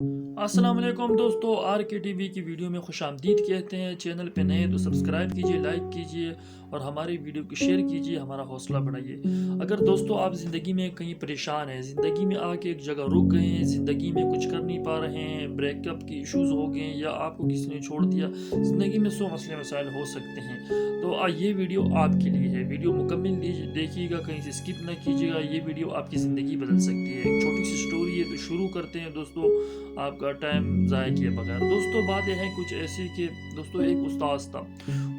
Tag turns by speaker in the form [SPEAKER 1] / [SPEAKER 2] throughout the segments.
[SPEAKER 1] अस्सलाम वालेकुम दोस्तों, आर के टी वी की वीडियो में खुश आमदीद कहते हैं। चैनल पे नए तो सब्सक्राइब कीजिए, लाइक कीजिए और हमारी वीडियो को शेयर कीजिए, हमारा हौसला बढ़ाइए। अगर दोस्तों आप ज़िंदगी में कहीं परेशान हैं, ज़िंदगी में आके एक जगह रुक गए हैं, ज़िंदगी में कुछ कर नहीं पा रहे हैं, ब्रेकअप के इश्यूज़ हो गए या आपको किसी ने छोड़ दिया, ज़िंदगी में 100 मसले मसाइल हो सकते हैं। तो ये वीडियो आपके लिए है। वीडियो मुकम्मल देखिएगा, कहीं से स्किप ना कीजिएगा। ये वीडियो आपकी ज़िंदगी बदल सकती है। एक छोटी सी स्टोरी है, तो शुरू करते हैं दोस्तों, आपका टाइम ज़ाया किए बगैर। दोस्तों बात यह है कुछ ऐसी कि दोस्तों एक उस्ताद था।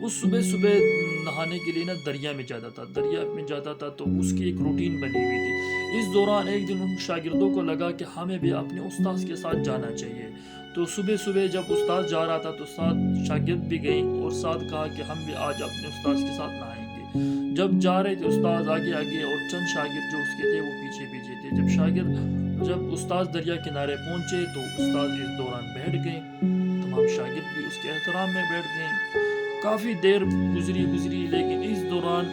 [SPEAKER 1] उस सुबह सुबह नहाने के लिए ना दरिया में जाता था। दरिया में जाता था तो उसकी एक रूटीन बनी हुई थी। इस दौरान एक दिन उन शागिर्दों को लगा कि हमें भी अपने उस्ताद के साथ जाना चाहिए। तो सुबह सुबह जब उस्ताद जा रहा था तो साथ शागिर्द भी गए और साथ कहा कि हम भी आज अपने उस्ताद के साथ नहाएंगे। जब जा रहे थे उस्ताद आगे आगे और चंद शागिर्द जो उसके थे वो पीछे पीछे थे। जब उस्ताद दरिया किनारे पहुंचे तो उस्ताद इस दौरान बैठ गए। तमाम शागिर्द भी उसके एहतराम में बैठ गए। काफ़ी देर गुजरी गुजरी लेकिन इस दौरान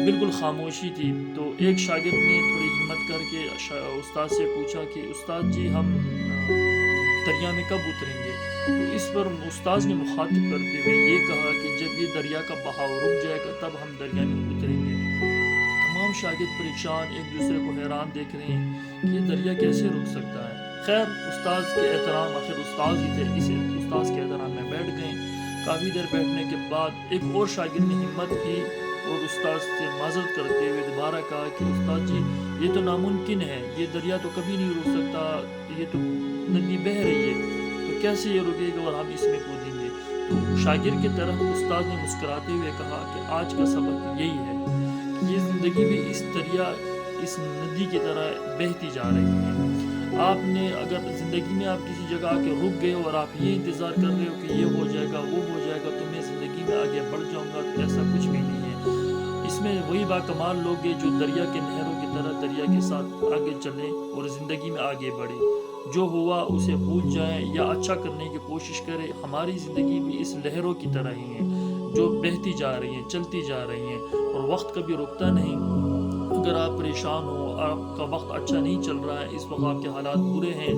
[SPEAKER 1] बिल्कुल खामोशी थी। तो एक शागिर्द ने थोड़ी हिम्मत करके उस्ताद से पूछा कि उस्ताद जी हम दरिया में कब उतरेंगे। तो इस पर उस्ताद ने मुखातिब करते हुए ये कहा कि जब ये दरिया का बहाव रुक जाएगा तब हम दरिया में उतरेंगे। तमाम शागिर्द परेशान एक दूसरे को हैरान देख रहे हैं कि ये दरिया कैसे रुक सकता है। खैर उस्ताद के एहतराम, आखिर उस्ताद ही थे, इस उस्ताद के एहतराम में बैठ गए। काफ़ी देर बैठने के बाद एक और शागिर्द ने हिम्मत की और उस्ताद से माजरत करते हुए दोबारा कहा कि उस्ताद जी ये तो नामुमकिन है, ये दरिया तो कभी नहीं रुक सकता, ये तो नदी बह रही है, तो कैसे ये रुकेगा और हम इसमें कूदेंगे। तो शागिर्द की तरफ उस्ताद ने मुस्कुराते हुए कहा कि आज का सबक यही है, ये ज़िंदगी भी इस दरिया, इस नदी की तरह बहती जा रही है। आपने अगर ज़िंदगी में आप किसी जगह आके रुक गए और आप ये इंतज़ार कर रहे हो कि ये हो जाएगा वो हो जाएगा तो मैं ज़िंदगी में आगे बढ़ जाऊंगा, तो ऐसा कुछ भी नहीं है। इसमें वही बाकमाल लोग हैं जो दरिया के नहरों की तरह दरिया के साथ आगे चलें और ज़िंदगी में आगे बढ़ें। जो हुआ उसे भूल जाएं या अच्छा करने की कोशिश करें। हमारी ज़िंदगी भी इस लहरों की तरह ही है जो बहती जा रही हैं, चलती जा रही हैं और वक्त कभी रुकता नहीं। अगर आप परेशान हो, आपका वक्त अच्छा नहीं चल रहा है, इस वक्त आपके हालात बुरे हैं,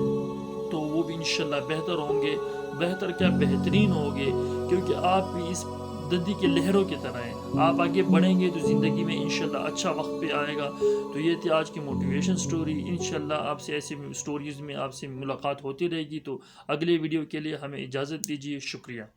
[SPEAKER 1] तो वो भी इंशाल्लाह बेहतर होंगे। बेहतर क्या, बेहतरीन होंगे, क्योंकि आप भी इस नदी के लहरों की तरह हैं। आप आगे बढ़ेंगे तो ज़िंदगी में इंशाल्लाह अच्छा वक्त पे आएगा। तो ये थी आज की मोटिवेशन स्टोरी। इंशाल्लाह आपसे ऐसी स्टोरीज़ में आपसे मुलाकात होती रहेगी। तो अगले वीडियो के लिए हमें इजाज़त दीजिए। शुक्रिया।